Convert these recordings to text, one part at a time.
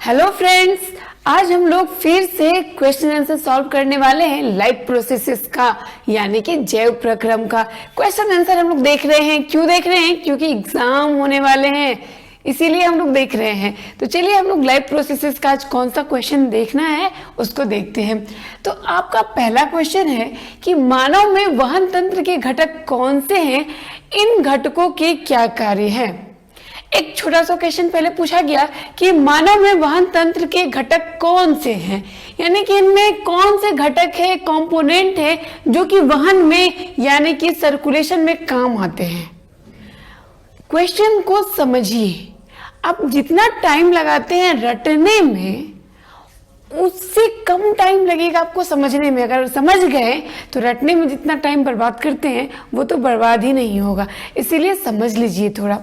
Hello friends, आज हम लोग फिर से क्वेश्चन आंसर सॉल्व करने वाले हैं लाइफ प्रोसेसेस का, यानी कि जैव प्रक्रम का क्वेश्चन आंसर हम लोग देख रहे हैं। क्यों देख रहे हैं? क्योंकि एग्जाम होने वाले हैं, इसीलिए हम लोग देख रहे हैं। तो चलिए हम लोग लाइफ प्रोसेसेस का आज कौन सा क्वेश्चन देखना है उसको देखते हैं। तो आपका पहला क्वेश्चन है कि मानव में वहन तंत्र के घटक कौन से हैं, इन घटकों के क्या कार्य हैं। एक छोटा सा क्वेश्चन पहले पूछा गया कि मानव में वहन तंत्र के घटक कौन से हैं, यानी कि इनमें कौन से घटक है, कंपोनेंट है जो कि वहन में यानी कि सर्कुलेशन में काम आते हैं। क्वेश्चन को समझिए। आप जितना टाइम लगाते हैं रटने में, उससे कम टाइम लगेगा आपको समझने में। अगर समझ गए तो रटने में जितना टाइम बर्बाद करते हैं वो तो बर्बाद ही नहीं होगा, इसीलिए समझ लीजिए थोड़ा।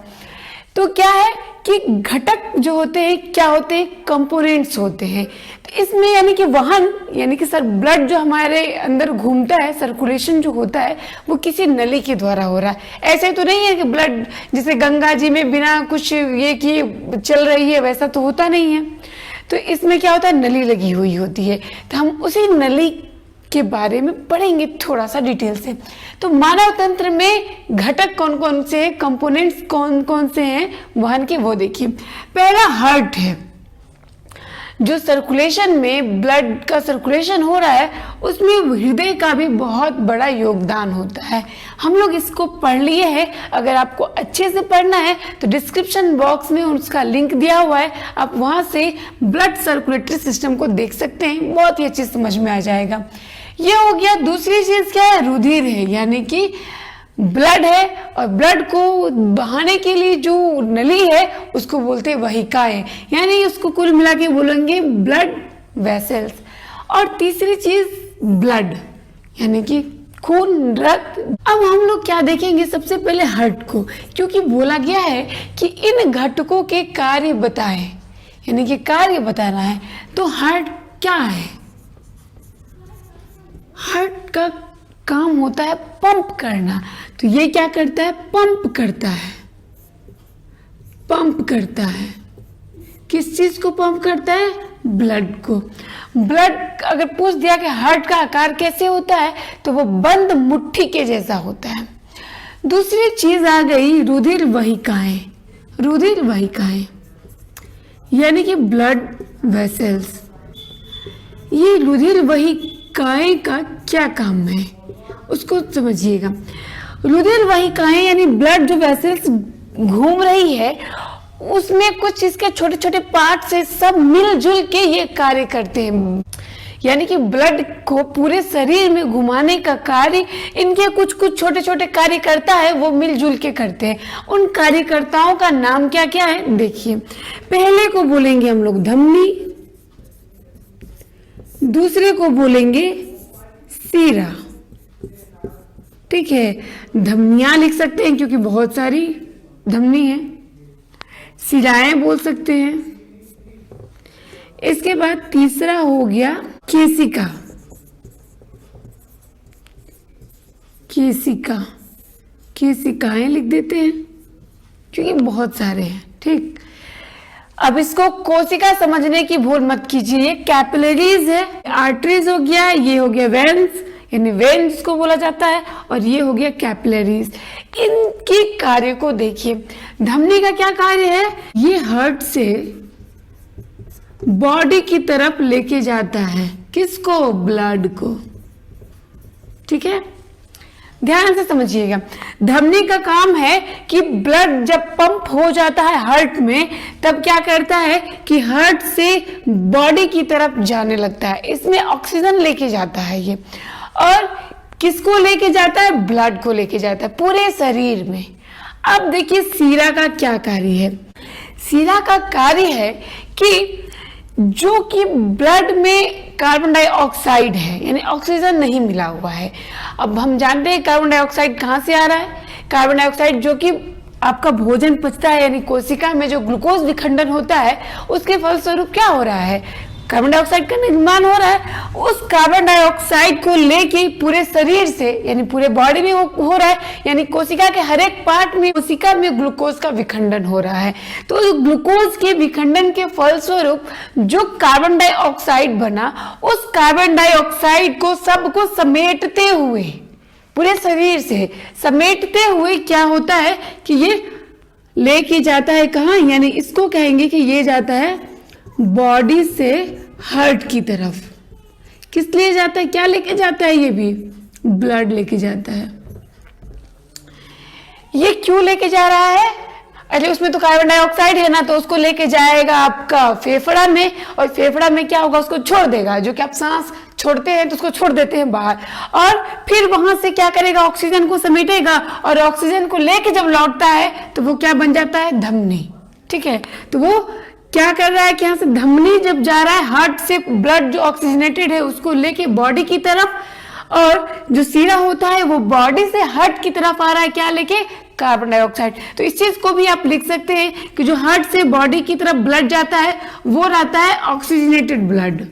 तो क्या है कि घटक जो होते हैं क्या होते हैं, कंपोनेंट्स होते हैं। तो इसमें यानी कि वहन यानी कि सर ब्लड जो हमारे अंदर घूमता है, सर्कुलेशन जो होता है वो किसी नली के द्वारा हो रहा है। ऐसे तो नहीं है कि ब्लड जैसे गंगा जी में बिना कुछ ये किए चल रही है, वैसा तो होता नहीं है। तो इसमें क्या होता है, नली लगी हुई होती है। तो हम उसी नली के बारे में पढ़ेंगे थोड़ा सा डिटेल से। तो मानव तंत्र में घटक कौन कौन से हैं, कंपोनेंट्स कौन कौन से हैं वहन के, वो देखिए। पहला हार्ट है, जो सर्कुलेशन में ब्लड का सर्कुलेशन हो रहा है उसमें हृदय का भी बहुत बड़ा योगदान होता है। हम लोग इसको पढ़ लिए हैं। अगर आपको अच्छे से पढ़ना है तो डिस्क्रिप्शन बॉक्स में उसका लिंक दिया हुआ है, आप वहां से ब्लड सर्कुलेटरी सिस्टम को देख सकते हैं, बहुत ही अच्छे से समझ में आ जाएगा। ये हो गया। दूसरी चीज क्या है, रुधिर है, यानी कि ब्लड है और ब्लड को बहाने के लिए जो नली है उसको बोलते हैं वहिकाएं, यानी उसको कुल मिला के बोलेंगे ब्लड वेसल्स। और तीसरी चीज ब्लड यानी कि खून, रक्त। अब हम लोग क्या देखेंगे, सबसे पहले हार्ट को, क्योंकि बोला गया है कि इन घटकों के कार्य बताएं, यानी कि कार्य बताना है। तो हार्ट क्या है, हार्ट का काम होता है पंप करना। तो ये क्या करता है, पंप करता है। पंप करता है किस चीज को पंप करता है, ब्लड को। ब्लड अगर पूछ दिया कि हार्ट का आकार कैसे होता है तो वो बंद मुट्ठी के जैसा होता है। दूसरी चीज आ गई रुधिर वहिकाएं। रुधिर वहिकाएं यानी कि ब्लड वेसल्स। ये रुधिर वहिकाएं का क्या काम है उसको समझिएगा। रुधिर वहिकाएं यानी ब्लड जो वेसल्स घूम रही है उसमें कुछ इसके छोटे छोटे पार्ट से सब मिलजुल के ये कार्य करते हैं, यानी कि ब्लड को पूरे शरीर में घुमाने का कार्य इनके कुछ कुछ छोटे छोटे कार्य करता है, वो मिलजुल के करते हैं। उन कार्यकर्ताओं का नाम क्या क्या है देखिए। पहले को बोलेंगे हम लोग धमनी, दूसरे को बोलेंगे सीरा, ठीक है। धमनियां लिख सकते हैं क्योंकि बहुत सारी धमनी है, सिराएं बोल सकते हैं। इसके बाद तीसरा हो गया केशिका। केशिका, केशिकाएं लिख देते हैं क्योंकि बहुत सारे हैं, ठीक। अब इसको कोशिका समझने की भूल मत कीजिए। ये कैपिलरीज है, आर्टरीज हो गया, ये हो गया वेन्स यानी वेन जिसको बोला जाता है, और ये हो गया कैपिलरीज। इनके कार्य को देखिए। धमनी का क्या कार्य है, ये हार्ट से बॉडी की तरफ लेके जाता है, किसको, ब्लड को, ठीक है। ध्यान से समझिएगा। धमनी का काम है कि ब्लड जब पंप हो जाता है हार्ट में तब क्या करता है कि हार्ट से बॉडी की तरफ जाने लगता है, इसमें ऑक्सीजन लेके जाता है ये। और किसको लेके जाता है, ब्लड को लेके जाता है पूरे शरीर में। अब देखिए सीरा का क्या कार्य है। सीरा का कार्य है कि जो कि ब्लड में कार्बन डाइऑक्साइड है यानी ऑक्सीजन नहीं मिला हुआ है। अब हम जानते हैं कार्बन डाइऑक्साइड कहाँ से आ रहा है। कार्बन डाइऑक्साइड जो कि आपका भोजन पचता है यानी कोशिका में जो ग्लूकोज विखंडन होता है उसके फलस्वरूप क्या हो रहा है, कार्बन डाइऑक्साइड का निर्माण हो रहा है, उस कार्बन डाइऑक्साइड को लेके पूरे शरीर से यानी पूरे बॉडी में हो रहा है, यानी कोशिका के हर एक पार्ट में कोशिका में ग्लूकोज का विखंडन हो रहा है। तो ग्लूकोज के विखंडन के फलस्वरूप जो कार्बन डाइऑक्साइड बना, उस कार्बन डाइऑक्साइड को सबको समेटते हुए पूरे शरीर से समेटते हुए क्या होता है कि ये लेके जाता है कहाँ, यानी इसको कहेंगे कि ये जाता है बॉडी से हार्ट की तरफ। किस लिए जाता है, क्या लेके जाता है, ये भी ब्लड लेके जाता है। ये क्यों लेके जा रहा है, अरे उसमें तो कार्बन डाइऑक्साइड है ना, तो उसको लेके जाएगा आपका फेफड़ा में, और फेफड़ा में क्या होगा, उसको छोड़ देगा। जो कि आप सांस छोड़ते हैं तो उसको छोड़ देते हैं बाहर, और फिर वहां से क्या करेगा, ऑक्सीजन को समेटेगा, और ऑक्सीजन को लेके जब लौटता है तो वो क्या बन जाता है, धमनी। ठीक है, तो वो क्या कर रहा है कि यहाँ से धमनी जब जा रहा है, हार्ट से ब्लड जो ऑक्सीजनेटेड है उसको लेके बॉडी की तरफ, और जो सीरा होता है वो बॉडी से हार्ट की तरफ आ रहा है, क्या लेके, कार्बन डाइऑक्साइड। तो इस चीज को भी आप लिख सकते हैं कि जो हार्ट से बॉडी की तरफ ब्लड जाता है वो रहता है ऑक्सीजनेटेड ब्लड,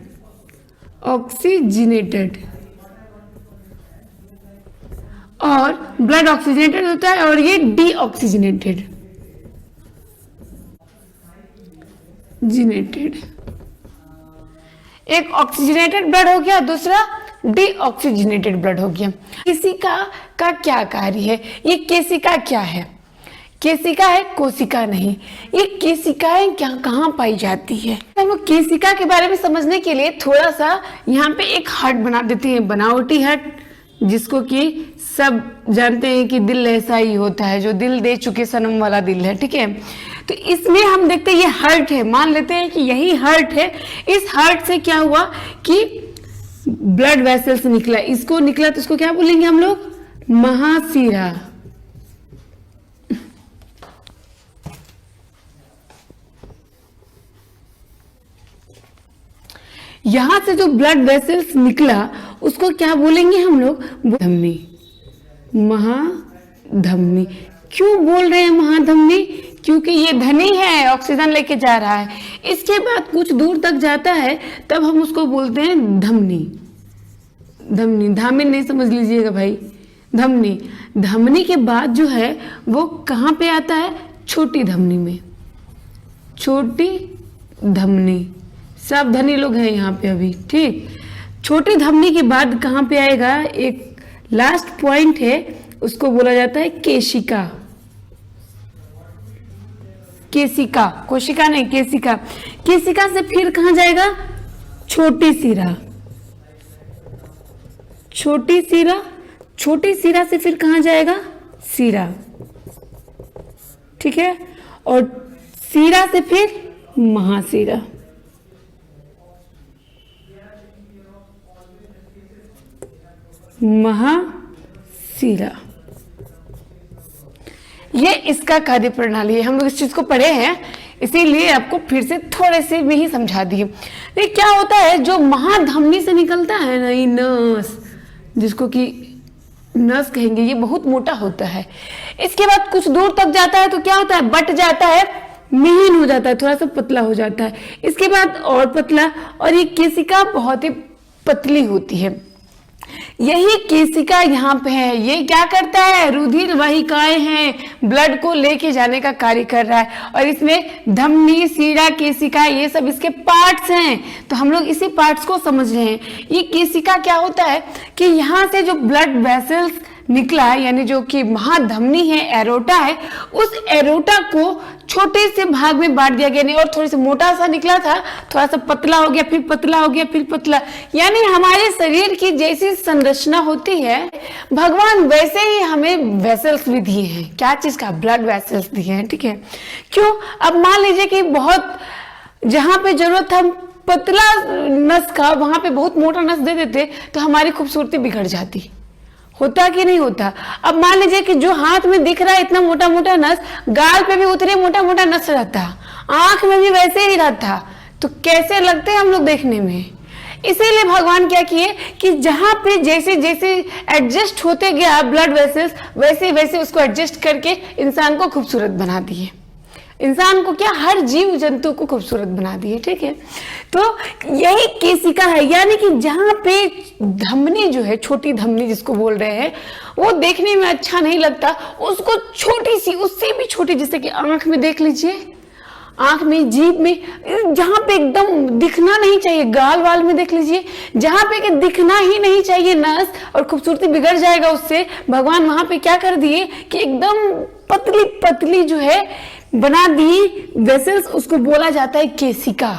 ऑक्सीजनेटेड, और ब्लड ऑक्सीजनेटेड होता है, और ये डीऑक्सीजनेटेड जिनेटेड। एक ऑक्सीजनेटेड ब्लड हो गया, दूसरा डीऑक्सीजनेटेड ब्लड हो गया। केशिका का क्या कार्य है, ये केशिका क्या है, केशिका है, कोशिका नहीं। ये केशिकाएं क्या कहाँ पाई जाती है, हम लोग केशिका के बारे में समझने के लिए थोड़ा सा यहाँ पे एक हार्ट बना देते हैं, बनावटी हार्ट, जिसको कि सब जानते हैं कि दिल ऐसा ही होता है, जो दिल दे चुके सनम वाला दिल है। ठीक है, तो इसमें हम देखते हैं ये हार्ट है, मान लेते हैं कि यही हार्ट है। इस हार्ट से क्या हुआ कि ब्लड वेसल्स निकला, इसको निकला तो इसको क्या बोलेंगे हम लोग, महाशिरा। यहां से जो ब्लड वेसल्स निकला उसको क्या बोलेंगे हम लोग, धमनी, महाधमनी। क्यों बोल रहे हैं महाधमनी, क्योंकि ये धनी है, ऑक्सीजन लेके जा रहा है। इसके बाद कुछ दूर तक जाता है तब हम उसको बोलते हैं धमनी। धमनी, धामिन नहीं समझ लीजिएगा भाई, धमनी। धमनी के बाद जो है वो कहाँ पे आता है, छोटी धमनी में, छोटी धमनी। सब धनी लोग हैं यहाँ पे अभी, ठीक। छोटी धमनी के बाद कहाँ पे आएगा, एक लास्ट पॉइंट है, उसको बोला जाता है केशिका। केशिका, कोशिका नहीं, केशिका। केशिका से फिर कहाँ जाएगा, छोटी सिरा, छोटी सिरा। छोटी सिरा से फिर कहाँ जाएगा, सिरा। ठीक है, और सिरा से फिर महासिरा। महासिरा, ये इसका कार्य प्रणाली है। हम लोग इस चीज को पढ़े हैं, इसीलिए आपको फिर से थोड़े से में ही समझा दिए। ये क्या होता है, जो महाधमनी से निकलता है ना, ये नस, जिसको कि नस कहेंगे, ये बहुत मोटा होता है। इसके बाद कुछ दूर तक जाता है तो क्या होता है, बट जाता है, महीन हो जाता है, थोड़ा सा पतला हो जाता है। इसके बाद और पतला, और ये केशिका बहुत ही पतली होती है। यही केशिका यहाँ पे है, ये क्या करता है, रुधिर वाहिकाएं हैं, ब्लड को लेके जाने का कार्य कर रहा है। और इसमें धमनी, सीरा, केशिका, ये सब इसके पार्ट्स हैं। तो हम लोग इसी पार्ट्स को समझ रहे हैं। ये केशिका क्या होता है कि यहाँ से जो ब्लड वेसल्स निकला है, यानी जो कि महाधमनी है, एरोटा है, उस एरोटा को छोटे से भाग में बांट दिया गया। नहीं, और थोड़ी सी मोटा सा निकला था, थोड़ा सा पतला हो गया, फिर पतला हो गया, फिर पतला। यानी हमारे शरीर की जैसी संरचना होती है, भगवान वैसे ही हमें वेसल्स भी दिए हैं। क्या चीज का, ब्लड वेसल्स दिए हैं। ठीक है, क्यों, अब मान लीजिए कि बहुत जहां पे जरूरत हम पतला नस का, वहां पे बहुत मोटा नस दे देते तो हमारी खूबसूरती बिगड़ जाती। होता कि नहीं होता। अब मान लीजिए कि जो हाथ में दिख रहा है इतना मोटा मोटा नस, गाल पे भी उतने मोटा मोटा नस रहता, आंख में भी वैसे ही रहता, तो कैसे लगते हैं हम लोग देखने में। इसीलिए भगवान क्या किए कि जहां पे जैसे जैसे एडजस्ट होते गया ब्लड वेसल्स, वैसे वैसे उसको एडजस्ट करके इंसान को खूबसूरत बना दिए। इंसान को क्या, हर जीव जंतु को खूबसूरत बना दिए, ठीक है। तो यही केसिका है, यानी कि जहां पे धमनी जो है, छोटी धमनी जिसको बोल रहे हैं, वो देखने में अच्छा नहीं लगता, उसको छोटी सी, उससे भी छोटी, जैसे कि आंख में देख लीजिए, आंख में, जीभ में, जहां पे एकदम दिखना नहीं चाहिए, गाल वाल में देख लीजिए, जहां पे कि दिखना ही नहीं चाहिए नस, और खूबसूरती बिगड़ जाएगा उससे, भगवान वहां पे क्या कर दिए कि एकदम पतली पतली जो है बना दी वेसल्स, उसको बोला जाता है केसिका।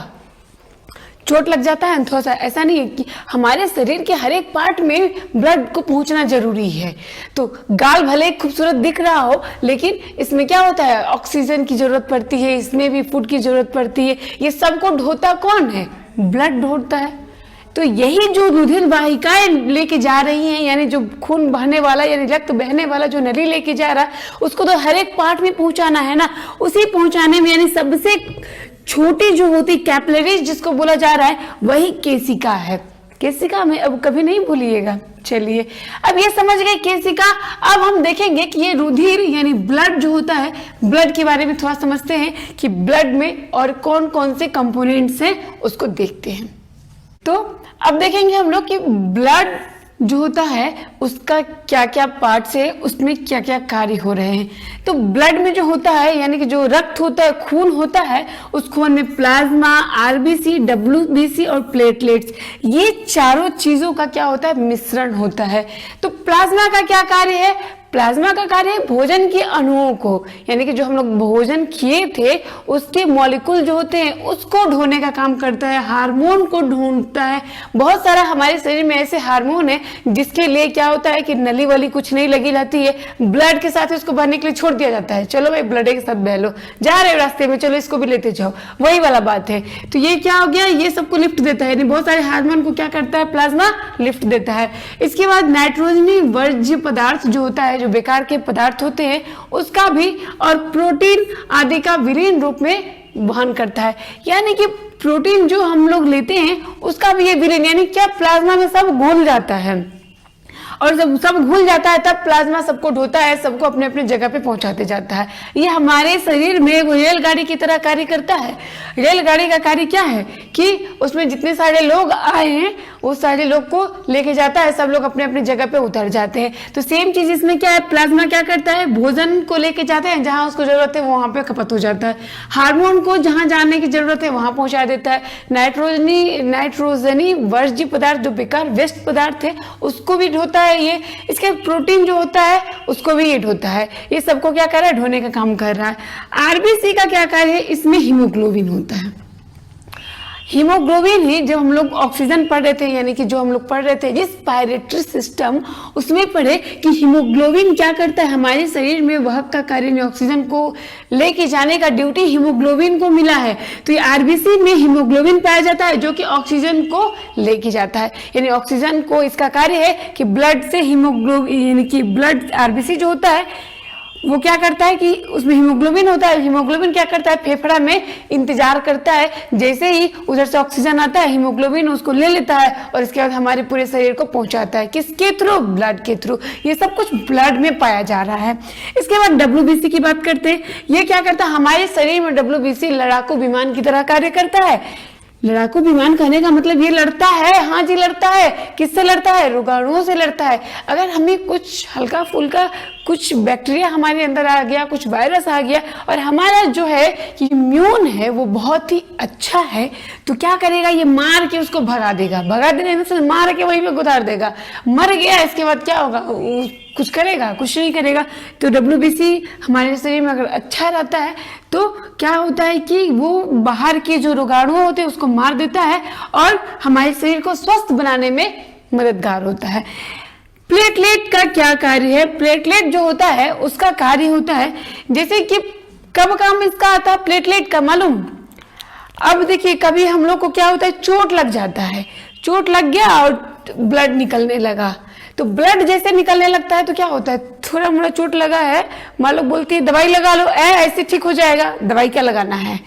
चोट लग जाता है थोड़ा सा, ऐसा नहीं है कि हमारे शरीर के हर एक पार्ट में ब्लड को पहुंचना जरूरी है। तो गाल भले खूबसूरत दिख रहा हो, लेकिन इसमें क्या होता है, ऑक्सीजन की जरूरत पड़ती है, इसमें भी फूड की जरूरत पड़ती है। ये सबको ढोता कौन है, ब्लड ढोता है। तो यही जो रुधिर वाहिकाएं लेके जा रही हैं, यानी जो खून बहने वाला, यानी रक्त बहने वाला जो नली लेके जा रहा है, उसको तो हर एक पार्ट में पहुंचाना है ना। उसी पहुंचाने में, यानी सबसे छोटी जो होती कैपिलरीज जिसको बोला जा रहा है, वही केसिका है। केसिका में अब कभी नहीं भूलिएगा। चलिए, अब ये समझ गए केसिका। अब हम देखेंगे कि ये रुधिर यानी ब्लड जो होता है, ब्लड के बारे में थोड़ा समझते हैं कि ब्लड में और कौन कौन से कंपोनेंट्स हैं, उसको देखते हैं। तो अब देखेंगे हम लोग कि ब्लड जो होता है उसका क्या क्या पार्ट्स है, उसमें क्या क्या कार्य हो रहे हैं। तो ब्लड में जो होता है, यानी कि जो रक्त होता है, खून होता है, उस खून में प्लाज्मा, आरबीसी, डब्ल्यूबीसी और प्लेटलेट्स, ये चारों चीजों का क्या होता है, मिश्रण होता है। तो प्लाज्मा का क्या कार्य है, प्लाज्मा का कार्य है भोजन के अणुओं को, यानी कि जो हम लोग भोजन किए थे उसके मॉलिक्यूल जो होते हैं उसको ढोने का काम करता है, हार्मोन को ढूंढता है। बहुत सारा हमारे शरीर में ऐसे हार्मोन है जिसके लिए क्या होता है कि नली वाली कुछ नहीं लगी रहती है, ब्लड के साथ इसको बहने के लिए छोड़ दिया जाता है। चलो भाई ब्लड के साथ बह लो, जा रहे हो रास्ते में, चलो इसको भी लेते जाओ, वही वाला बात है। तो ये क्या हो गया, ये सबको लिफ्ट देता है, यानी बहुत सारे हार्मोन को क्या करता है, प्लाज्मा लिफ्ट देता है। इसके बाद नाइट्रोजनी वर्ज्य पदार्थ जो होता है, जो बेकार के पदार्थ होते हैं, उसका भी, और प्रोटीन आदि का विलीन रूप में वहन करता है। यानी कि प्रोटीन जो हम लोग लेते हैं उसका भी ये विलीन, यानी क्या प्लाज्मा में सब घुल जाता है, और जब सब घुल जाता है तब प्लाज्मा सबको ढोता है, सबको अपने अपने जगह पे पहुंचाते जाता है। ये हमारे शरीर में एक रेलगाड़ी की तरह कार्य करता है। रेलगाड़ी का कार्य क्या है कि उसमें जितने सारे लोग आए हैं वो सारे लोग को लेके जाता है, सब लोग अपने अपने जगह पे उतर जाते हैं। तो सेम चीज इसमें क्या है, प्लाज्मा क्या करता है, भोजन को लेके जाते हैं, जहां उसको जरूरत है वहां पे खपत हो जाता है, हार्मोन को जहां जाने की जरूरत है वहां पहुंचा देता है, नाइट्रोजनी वर्ज्य पदार्थ जो बेकार वेस्ट पदार्थ है उसको भी ढोता है ये। इसके प्रोटीन जो होता है उसको भी ये ढोता है। ये सबको क्या कर रहा है, ढोने का काम कर रहा है। आरबीसी का क्या कार्य है, इसमें हीमोग्लोबिन होता है। हीमोग्लोबिन ही जब हम लोग ऑक्सीजन पढ़ रहे थे, यानी कि जो हम लोग पढ़ रहे थे रेस्पिरेटरी सिस्टम, उसमें पढ़े कि हीमोग्लोबिन क्या करता है, हमारे शरीर में वाहक का कार्य, ऑक्सीजन को लेके जाने का ड्यूटी हीमोग्लोबिन को मिला है। तो ये आरबीसी में हीमोग्लोबिन पाया जाता है जो कि ऑक्सीजन को लेके जाता है, यानी ऑक्सीजन को, इसका कार्य है कि ब्लड से हीमोग्लोबिन, यानी कि ब्लड आरबीसी जो होता है वो क्या करता है कि उसमें हीमोग्लोबिन होता है। हीमोग्लोबिन क्या करता है, फेफड़ा में इंतजार करता है, जैसे ही उधर से ऑक्सीजन आता है हीमोग्लोबिन उसको ले लेता है और इसके बाद हमारे पूरे शरीर को पहुंचाता है। किसके थ्रू, ब्लड के थ्रू। ये सब कुछ ब्लड में पाया जा रहा है। इसके बाद डब्ल्यूबीसी की बात करते हैं। ये क्या करता है, हमारे शरीर में डब्ल्यूबीसी लड़ाकू विमान की तरह कार्य करता है। लड़ाकू विमान कहने का मतलब ये लड़ता है, हाँ जी लड़ता है। किससे लड़ता है, रोगाणुओं से लड़ता है। अगर हमें कुछ हल्का फुल्का कुछ बैक्टीरिया हमारे अंदर आ गया, कुछ वायरस आ गया, और हमारा जो है इम्यून है वो बहुत ही अच्छा है, तो क्या करेगा, ये मार के उसको भगा देगा। भगा देने से मार के वहीं पे गुदार देगा। मर गया, इसके बाद क्या होगा, कुछ करेगा, कुछ नहीं करेगा। तो डब्ल्यूबीसी हमारे शरीर में अगर अच्छा रहता है तो क्या होता है कि वो बाहर के जो रोगाणु होते हैं उसको मार देता है और हमारे शरीर को स्वस्थ बनाने में मददगार होता है। प्लेटलेट का क्या कार्य है, प्लेटलेट जो होता है उसका कार्य होता है, जैसे कि कब काम इसका आता है प्लेटलेट का, मालूम। अब देखिए कभी हम लोग को क्या होता है, चोट लग जाता है, चोट लग गया और ब्लड निकलने लगा। तो ब्लड जैसे निकलने लगता है तो क्या होता है, थोड़ा मोड़ा चोट लगा है, मान लो बोलती है दवाई लगा लो, ऐसे ठीक हो जाएगा। दवाई क्या लगाना है,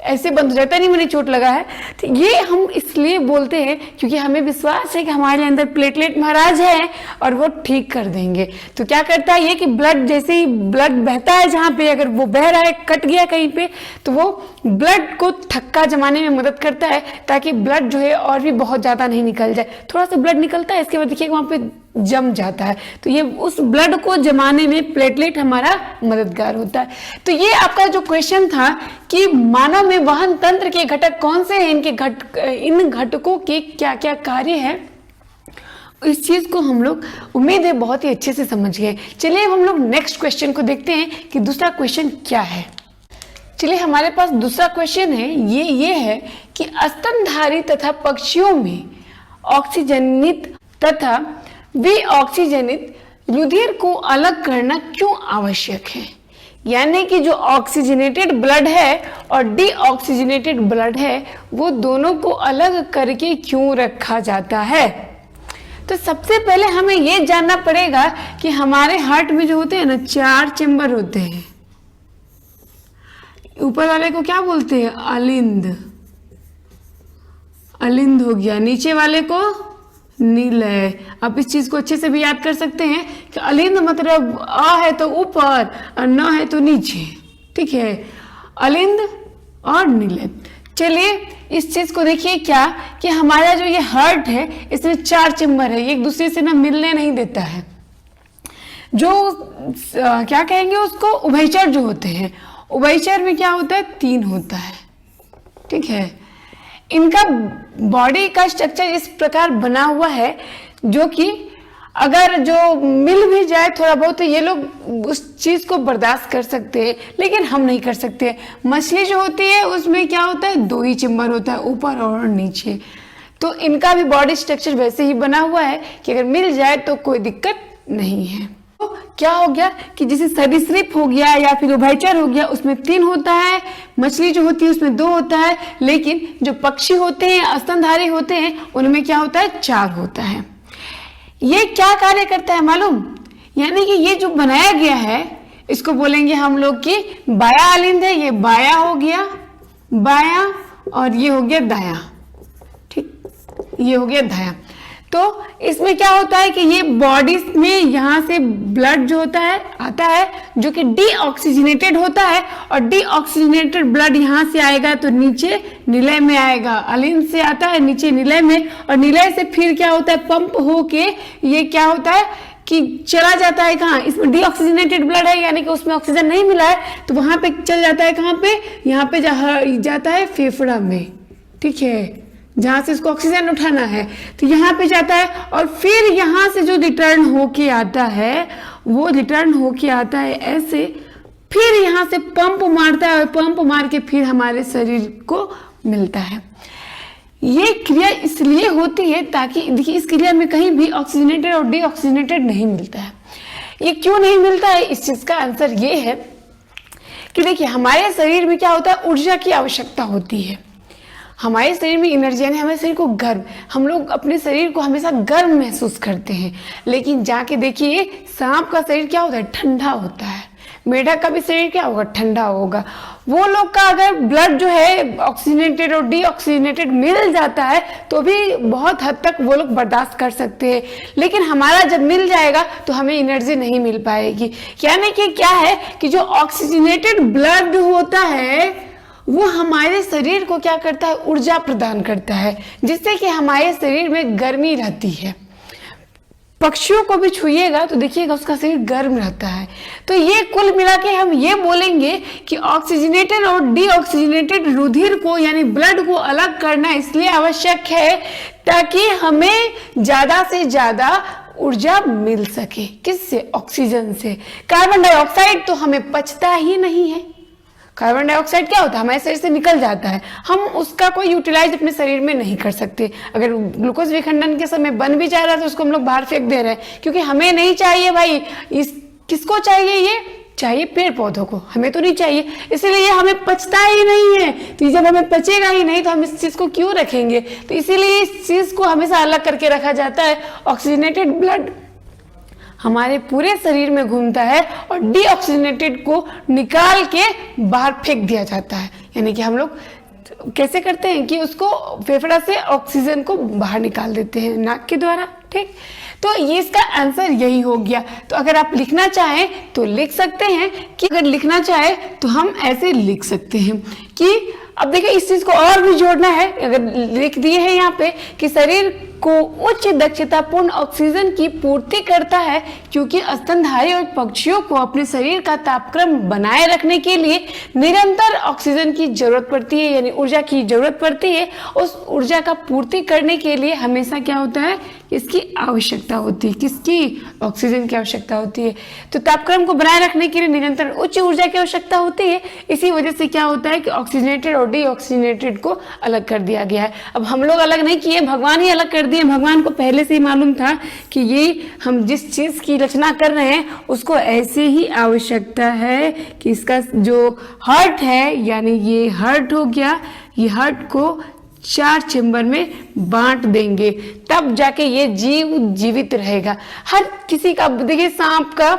ऐसे बंद हो जाता है, नहीं मुझे चोट लगा है। तो ये हम इसलिए बोलते हैं क्योंकि हमें विश्वास है कि हमारे अंदर प्लेटलेट महाराज है और वो ठीक कर देंगे। तो क्या करता है ये कि ब्लड, जैसे ही ब्लड बहता है जहाँ पे, अगर वो बह रहा है, कट गया कहीं पे, तो वो ब्लड को थक्का जमाने में मदद करता है ताकि ब्लड जो है और भी बहुत ज्यादा नहीं निकल जाए। थोड़ा सा ब्लड निकलता है, इसके बाद देखिए वहां पे जम जाता है, तो ये उस ब्लड को जमाने में प्लेटलेट हमारा मददगार होता है। तो ये आपका जो क्वेश्चन था कि मानव में वहन तंत्र के घटक कौन से हैं, इन घटकों के क्या क्या कार्य है, इस चीज को हम लोग उम्मीद है बहुत ही अच्छे से समझ गए। चलिए अब हम लोग नेक्स्ट क्वेश्चन को देखते हैं कि दूसरा क्वेश्चन क्या है। चलिए हमारे पास दूसरा क्वेश्चन है, ये है कि स्तनधारी तथा पक्षियों में ऑक्सीजनित तथा विऑक्सीजनित रुधिर को अलग करना क्यों आवश्यक है। यानी कि जो ऑक्सीजनेटेड ब्लड है और डीऑक्सीजनेटेड ब्लड है वो दोनों को अलग करके क्यों रखा जाता है। तो सबसे पहले हमें ये जानना पड़ेगा कि हमारे हार्ट में जो होते हैं ना 4 चेंबर होते हैं। ऊपर वाले को क्या बोलते हैं, अलिंद, अलिंद हो गया, नीचे वाले को नीलय। आप इस चीज को अच्छे से भी याद कर सकते हैं कि अलिंद मतलब अ है तो ऊपर और न है तो नीचे, ठीक है, अलिंद और नीलय। चलिए इस चीज को देखिए क्या कि हमारा जो ये हार्ट है इसमें 4 चेंबर है, ये एक दूसरे से ना मिलने नहीं देता है। जो क्या कहेंगे उसको, उभयचर जो होते हैं, उभयचर में क्या होता है 3 होता है, ठीक है। इनका बॉडी का स्ट्रक्चर इस प्रकार बना हुआ है जो कि अगर जो मिल भी जाए थोड़ा बहुत तो ये लोग उस चीज को बर्दाश्त कर सकते हैं, लेकिन हम नहीं कर सकते। मछली जो होती है उसमें क्या होता है 2 ही चेंबर होता है, ऊपर और नीचे। तो इनका भी बॉडी स्ट्रक्चर वैसे ही बना हुआ है कि अगर मिल जाए तो कोई दिक्कत नहीं है। तो क्या हो गया कि जैसे सरीसृप हो गया या फिर उभयचर हो गया उसमें 3 होता है, मछली जो होती है उसमें 2 होता है, लेकिन जो पक्षी होते हैं, स्तनधारी होते हैं, उनमें क्या होता है 4 होता है। ये क्या कार्य करता है मालूम, यानी कि ये जो बनाया गया है इसको बोलेंगे हम लोग कि बाया अलिंद है, ये बाया हो गया, बाया, और ये हो गया दाया, ठीक, ये हो गया दाया। तो इसमें क्या होता है कि ये बॉडी में यहाँ से ब्लड जो होता है आता है जो कि डीऑक्सीजनेटेड होता है, और डीऑक्सीजनेटेड ब्लड यहाँ से आएगा तो नीचे निलय में आएगा, अलिंद से आता है नीचे निलय में, और निलय से फिर क्या होता है पंप होके ये क्या होता है कि चला जाता है कहाँ, इसमें डीऑक्सीजनेटेड ब्लड है यानी कि उसमें ऑक्सीजन नहीं मिला है तो वहां पे चल जाता है कहाँ पे, यहाँ पे जाता है फेफड़ा में, ठीक है, जहां से इसको ऑक्सीजन उठाना है तो यहाँ पे जाता है, और फिर यहाँ से जो रिटर्न होके आता है वो रिटर्न होके आता है ऐसे, फिर यहाँ से पंप मारता है और पंप मार के फिर हमारे शरीर को मिलता है। ये क्रिया इसलिए होती है ताकि देखिए इस क्रिया में कहीं भी ऑक्सीजनेटेड और डीऑक्सीजनेटेड नहीं मिलता है। ये क्यों नहीं मिलता है, इस चीज का आंसर ये है कि देखिए हमारे शरीर में क्या होता है, ऊर्जा की आवश्यकता होती है। हमारे शरीर में एनर्जी, यानी हमारे शरीर को गर्म, हम लोग अपने शरीर को हमेशा गर्म महसूस करते हैं, लेकिन जाके देखिए सांप का शरीर क्या होता है, ठंडा होता है। मेढक का भी शरीर क्या होगा, ठंडा होगा। वो लोग का अगर ब्लड जो है ऑक्सीजनेटेड और डीऑक्सीजनेटेड मिल जाता है तो भी बहुत हद तक वो लोग बर्दाश्त कर सकते हैं, लेकिन हमारा जब मिल जाएगा तो हमें एनर्जी नहीं मिल पाएगी। यानी कि क्या है कि जो ऑक्सीजनेटेड ब्लड होता है वो हमारे शरीर को क्या करता है, ऊर्जा प्रदान करता है, जिससे कि हमारे शरीर में गर्मी रहती है। पक्षियों को भी छुइएगा तो देखिएगा उसका शरीर गर्म रहता है। तो ये कुल मिला के हम ये बोलेंगे कि ऑक्सीजनेटेड और डीऑक्सीजनेटेड रुधिर को यानी ब्लड को अलग करना इसलिए आवश्यक है ताकि हमें ज्यादा से ज्यादा ऊर्जा मिल सके। किससे, ऑक्सीजन से। कार्बन डाइऑक्साइड तो हमें पचता ही नहीं है। कार्बन डाइऑक्साइड क्या होता है, हमारे शरीर से निकल जाता है, हम उसका कोई यूटिलाइज अपने शरीर में नहीं कर सकते। अगर ग्लूकोज विखंडन के समय बन भी जा रहा है तो उसको हम लोग बाहर फेंक दे रहे हैं, क्योंकि हमें नहीं चाहिए भाई। इस किसको चाहिए, ये चाहिए पेड़ पौधों को, हमें तो नहीं चाहिए, इसलिए ये हमें पचता ही नहीं है। तो जब हमें पचेगा ही नहीं तो हम इस चीज को क्यों रखेंगे। तो इसीलिए इस चीज को हमेशा अलग करके रखा जाता है। ऑक्सीजनेटेड ब्लड हमारे पूरे शरीर में घूमता है और डीऑक्सीजनेटेड को निकाल के बाहर फेंक दिया जाता है। यानी कि हम लोग कैसे करते हैं कि उसको फेफड़ा से ऑक्सीजन को बाहर निकाल देते हैं नाक के द्वारा। ठीक, तो ये इसका आंसर यही हो गया। तो अगर आप लिखना चाहें तो लिख सकते हैं कि अगर लिखना चाहे तो हम ऐसे लिख सकते हैं कि अब देखिए इस चीज को और भी जोड़ना है। अगर लिख दिए है यहाँ पे कि शरीर को उच्च दक्षतापूर्ण ऑक्सीजन की पूर्ति करता है क्योंकि स्तनधारी और पक्षियों को अपने शरीर का तापक्रम बनाए रखने के लिए निरंतर ऑक्सीजन की जरूरत पड़ती है, यानी ऊर्जा की जरूरत पड़ती है। उस ऊर्जा का पूर्ति करने के लिए हमेशा क्या होता है, इसकी आवश्यकता होती है। किसकी? ऑक्सीजन की आवश्यकता होती है। तो तापक्रम को बनाए रखने के लिए निरंतर उच्च ऊर्जा की आवश्यकता होती है। इसी वजह से क्या होता है कि ऑक्सीजनेटेड और डीऑक्सीजनेटेड को अलग कर दिया गया है। अब हम लोग अलग नहीं किए, भगवान ही अलग कर दिए। भगवान को पहले से ही मालूम था कि ये हम जिस चीज की रचना कर रहे हैं उसको ऐसे ही आवश्यकता है कि इसका जो हार्ट है, यानी ये हार्ट हो गया, ये हार्ट को 4 चेम्बर में बांट देंगे, तब जाके ये जीव जीवित रहेगा। हर किसी का देखिए, सांप का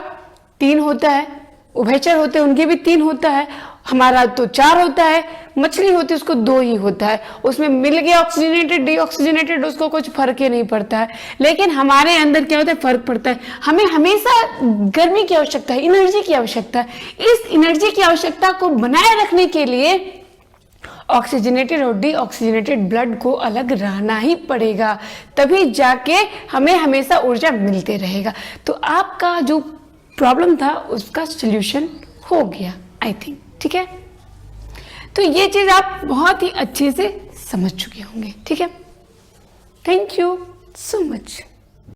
3 होता है, उभयचर होते हैं उनके भी 3 होता है, हमारा तो 4 होता है, मछली होती है उसको 2 ही होता है। उसमें मिल गया ऑक्सीजनेटेड डीऑक्सीजनेटेड, उसको कुछ फर्क ही नहीं पड़ता है। लेकिन हमारे अंदर क्या होता है, फर्क पड़ता है। हमें हमेशा गर्मी की आवश्यकता है, एनर्जी की आवश्यकता है। इस एनर्जी की आवश्यकता को बनाए रखने के लिए ऑक्सीजनेटेड और डीऑक्सीजनेटेड ब्लड को अलग रहना ही पड़ेगा, तभी जाके हमें हमेशा ऊर्जा मिलते रहेगा। तो आपका जो प्रॉब्लम था उसका सॉल्यूशन हो गया, आई थिंक। ठीक है, तो ये चीज आप बहुत ही अच्छे से समझ चुके होंगे। ठीक है, थैंक यू सो मच।